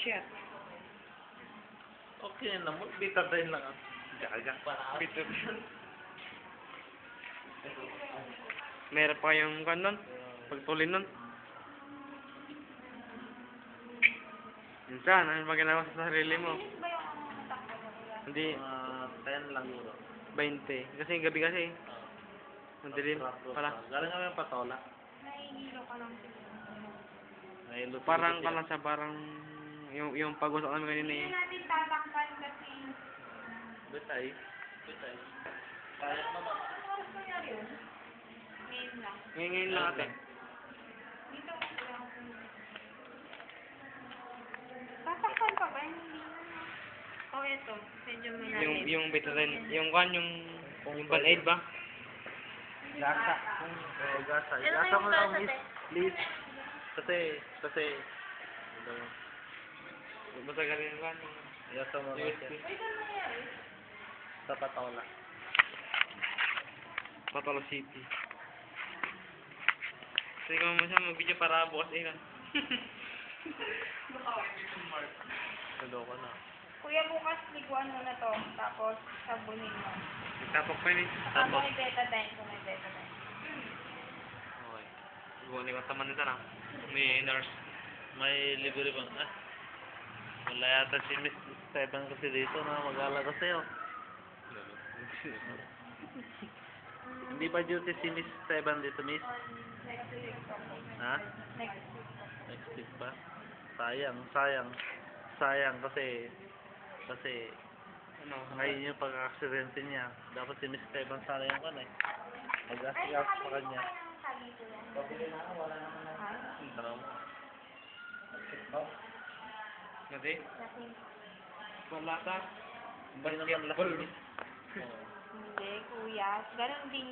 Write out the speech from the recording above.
shit. Okay naman, bitadine lang ako. Gaga. Bitadine. Meron pa kayong kanon? Pagtulin nun? Minsan, ano ba ginawa sa sarili mo? Hindi, 10 lang yun. 20. Kasi gabi kasi. Madilim pala. Galing kami yung patola. Nahihilo ka lang siguro. Parang ka lang siya, parang yung pag-usap namin kanina Hindi eh. na natin tatakpan kasi... Betay. Betay. Kaya naman. Ano oras nangyari yun? Ngayon lang. Ngayon lang ate. Dito ko lang ako. Tatakpan pa ba? Hindi na. Oh, eto. Medyo malalim. Yung betadine, yung band-aid ba? Gasa. Oo, gasa. Gasa mo lang, miss. Please. Kasi, Basta galing ba? gasa mo lang siya. Wait, ano nangyari? Sa patola. Patolo City. Kasi kung mo siya mag-video para bukas eh. Naloko na. Kuya, bukas liguan mo na to. Tapos, sabunin mo. Nagtapok pa yun eh. Saka mo i-betadine kung may betadine. Okay. Buwan ni Kataman nito na. May nurse. May libre ba? Wala yata si Miss Esteban kasi dito na mag-alaga sa'yo. Hindi ba duty si Miss Esteban dito, Miss? On next week ako. Ha? Next week ako. Next week ba? Sayang kasi Ano? ngayon yung pag-aksidente niya. Dapat si Miss Esteban sayang ka na eh. Ay, Mag-asigas pa nakabili mo kanya. kayo ng sabi ko yan. Ha? Tara mo. Hindi? Kasi, Wala ta. Hindi naman Basketball. laki. hindi, kuya. Ganon din